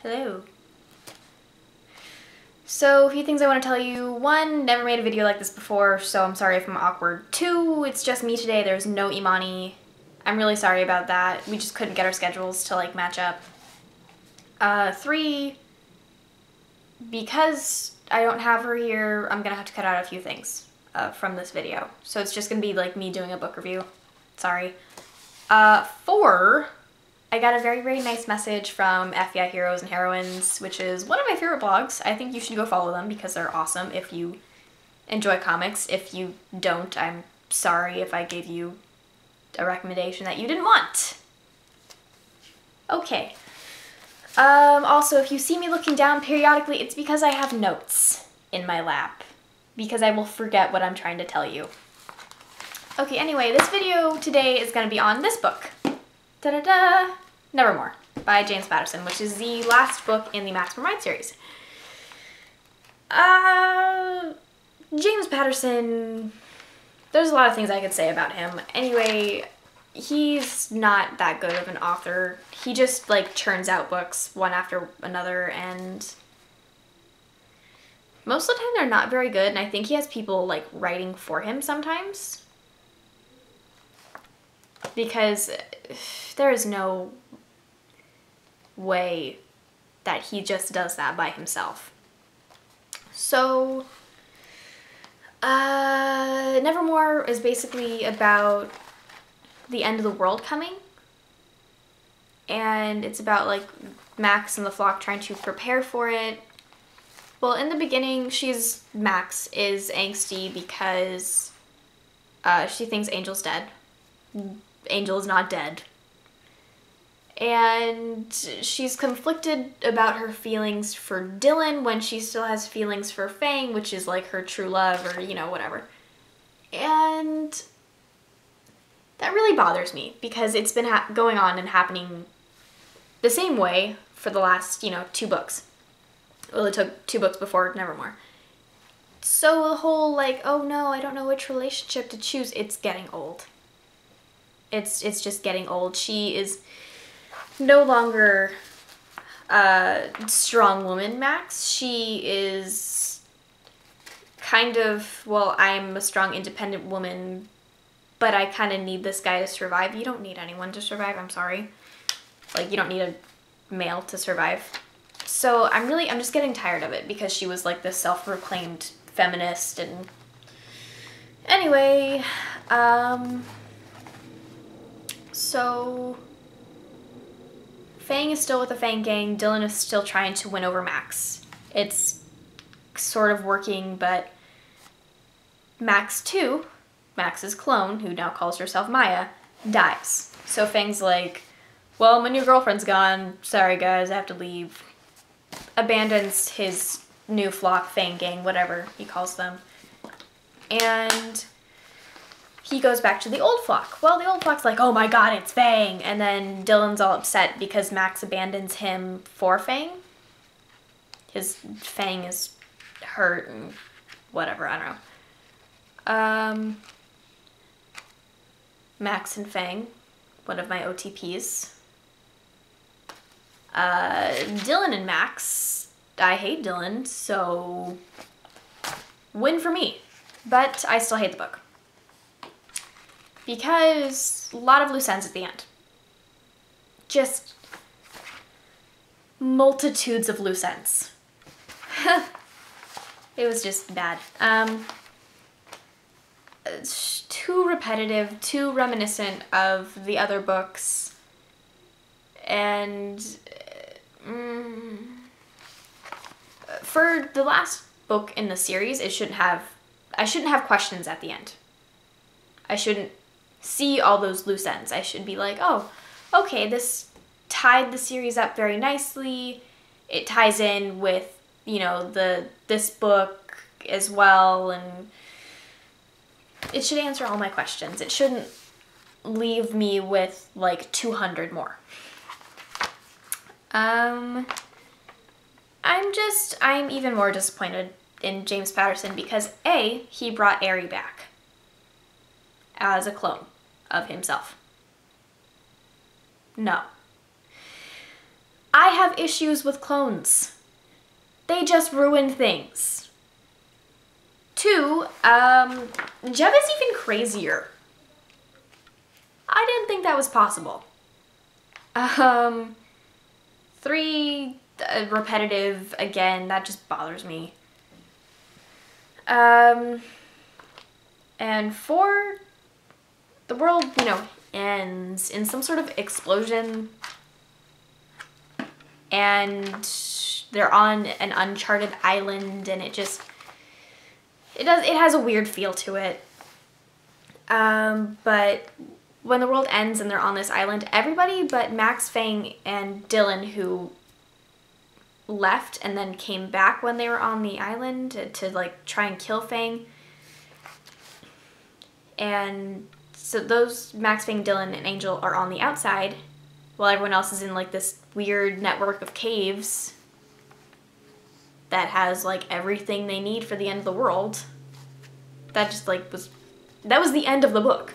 Hello. So, a few things I want to tell you. One, never made a video like this before, so I'm sorry if I'm awkward. Two, it's just me today. There's no Imani. I'm really sorry about that. We just couldn't get our schedules to, like, match up. Three, because I don't have her here, I'm gonna have to cut out a few things from this video. So it's just gonna be, like, me doing a book review. Sorry. Four, I got a very, very nice message from FBI Heroes and Heroines, which is one of my favorite blogs. I think you should go follow them because they're awesome if you enjoy comics. If you don't, I'm sorry if I gave you a recommendation that you didn't want. Okay. Also, if you see me looking down periodically, it's because I have notes in my lap, because I will forget what I'm trying to tell you. Okay, anyway, this video today is going to be on this book. Da-da-da! Nevermore by James Patterson, which is the last book in the Max Ride series. James Patterson, there's a lot of things I could say about him. Anyway, he's not that good of an author. He just, like, churns out books one after another, and most of the time they're not very good, and I think he has people, like, writing for him sometimes. Because there is no way that he just does that by himself. So, Nevermore is basically about the end of the world coming. And it's about, like, Max and the flock trying to prepare for it. Well, in the beginning, Max is angsty because she thinks Angel's dead. Angel is not dead. And she's conflicted about her feelings for Dylan when she still has feelings for Fang, which is, like, her true love, or, you know, whatever. And that really bothers me because it's been going on and happening the same way for the last, 2 books. Well, it took 2 books before Nevermore. So the whole, like, oh no, I don't know which relationship to choose, it's getting old. It's just getting old. She is no longer a strong woman, Max. She is kind of, well, I'm a strong, independent woman, but I kind of need this guy to survive. You don't need anyone to survive, I'm sorry. Like, you don't need a male to survive. So I'm just getting tired of it because she was, like, this self-proclaimed feminist, and anyway, so Fang is still with the Fang gang. Dylan is still trying to win over Max. It's sort of working, but Max too, Max's clone, who now calls herself Maya, dies. So Fang's like, well, my new girlfriend's gone. Sorry guys, I have to leave. Abandons his new flock, Fang gang, whatever he calls them. And he goes back to the old flock. Well, the old flock's like, oh my god, it's Fang. And then Dylan's all upset because Max abandons him for Fang. His Fang is hurt and whatever, I don't know. Max and Fang, one of my OTPs. Dylan and Max, I hate Dylan, so win for me. But I still hate the book. Because a lot of loose ends at the end. Just multitudes of loose ends. It was just bad. It's too repetitive, too reminiscent of the other books. And for the last book in the series, I shouldn't have questions at the end. I shouldn't see all those loose ends. I should be like, oh, okay, this tied the series up very nicely. It ties in with, this book as well, and it should answer all my questions. It shouldn't leave me with, like, 200 more. I'm even more disappointed in James Patterson because A, he brought Aerie back as a clone of himself. No. I have issues with clones. They just ruin things. 2, Jeb is even crazier. I didn't think that was possible. 3, repetitive, again, that just bothers me. And 4, the world, you know, ends in some sort of explosion, and they're on an uncharted island, and it has a weird feel to it. But when the world ends and they're on this island, everybody but Max, Fang, and Dylan, who left and then came back when they were on the island to like try and kill Fang. And so those Max, Fang, Dylan, and Angel are on the outside, while everyone else is in like this weird network of caves that has like everything they need for the end of the world. That just like that was the end of the book.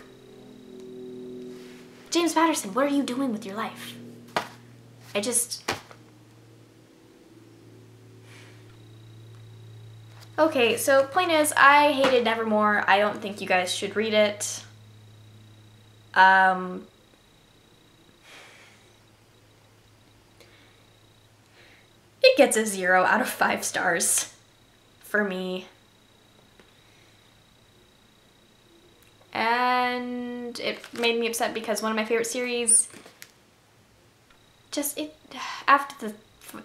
James Patterson, what are you doing with your life? Okay, so point is, I hated Nevermore. I don't think you guys should read it. It gets a 0 out of 5 stars for me. And it made me upset because one of my favorite series, after the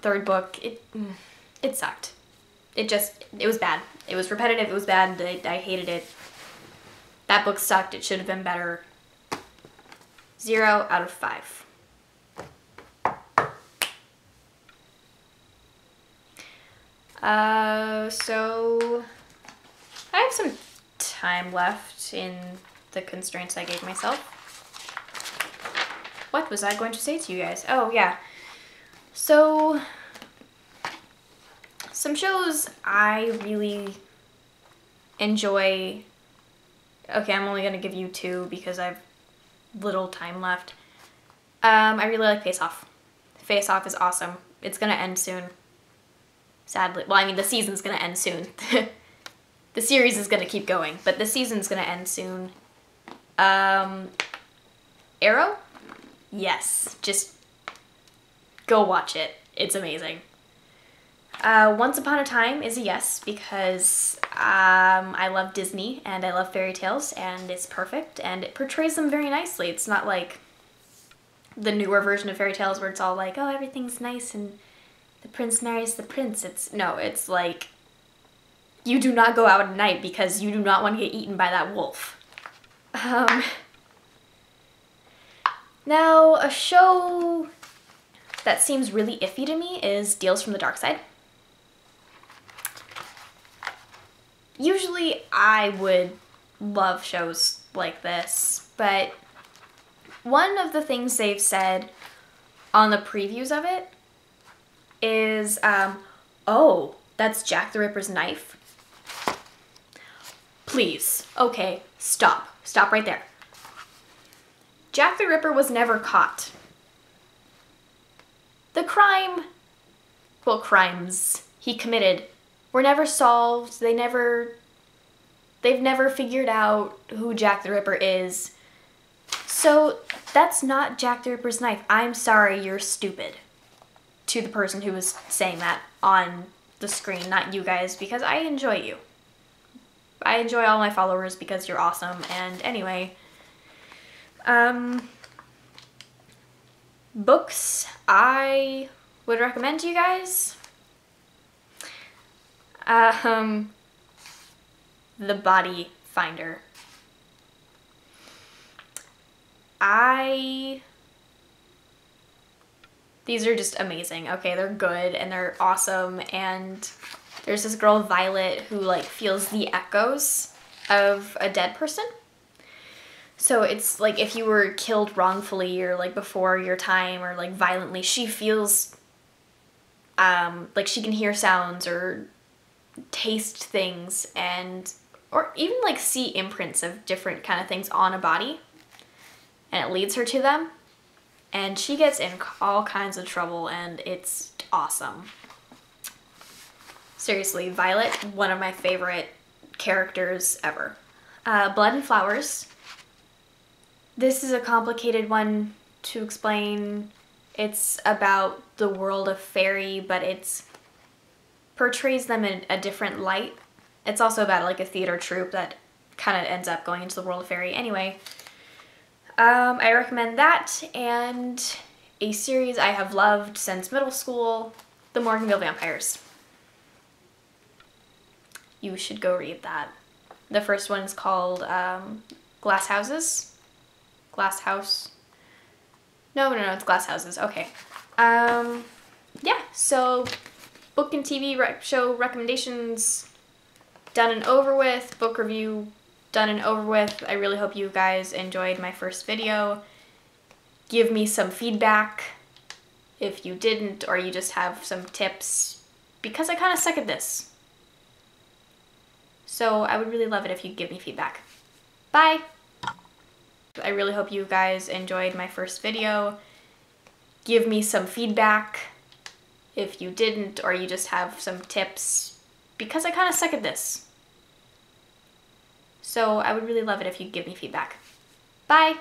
3rd book, it sucked. It was bad. It was repetitive, it was bad, I hated it. That book sucked, it should have been better. 0 out of 5. So I have some time left in the constraints I gave myself. What was I going to say to you guys? Oh, yeah. So, some shows I really enjoy. Okay, I'm only going to give you 2 because I have little time left. I really like Face Off. Face Off is awesome. It's going to end soon. Sadly. Well, I mean, the season's going to end soon. The series is going to keep going, but the season's going to end soon. Arrow? Yes. Just go watch it. It's amazing. Once Upon a Time is a yes, because I love Disney and I love fairy tales, and it's perfect and it portrays them very nicely. It's not like the newer version of fairy tales where it's all like, oh, everything's nice and the prince marries the prince. It's like, you do not go out at night because you do not want to get eaten by that wolf. Now, a show that seems really iffy to me is Deals from the Dark Side. Usually I would love shows like this, but one of the things they've said on the previews of it is, oh, that's Jack the Ripper's knife? Please. Okay, stop. Stop right there. Jack the Ripper was never caught. The crimes he committed were never solved. They've never figured out who Jack the Ripper is. So that's not Jack the Ripper's knife. I'm sorry, you're stupid. To the person who was saying that on the screen, not you guys, because I enjoy you. I enjoy all my followers because you're awesome. And anyway, books I would recommend to you guys. The Body Finder. These are just amazing. Okay, they're good and they're awesome, and there's this girl, Violet, who like feels the echoes of a dead person. So it's like if you were killed wrongfully or like before your time or like violently, she feels like she can hear sounds or taste things or even like see imprints of different kind of things on a body, and it leads her to them. and she gets in all kinds of trouble, and it's awesome. Seriously, Violet, one of my favorite characters ever. Blood and Flowers. This is a complicated one to explain. It's about the world of fairy, but it portrays them in a different light. It's also about like a theater troupe that kind of ends up going into the world of fairy. Anyway, I recommend that, and a series I have loved since middle school, The Morganville Vampires. You should go read that. The first one is called Glass Houses. Glass House. No, it's Glass Houses. Okay. Yeah, so book and TV show recommendations done and over with. Book review done and over with. I really hope you guys enjoyed my first video. Give me some feedback if you didn't, or you just have some tips, because I kind of suck at this. So I would really love it if you give me feedback. Bye! I really hope you guys enjoyed my first video. Give me some feedback if you didn't, or you just have some tips, because I kind of suck at this. So I would really love it if you give me feedback. Bye!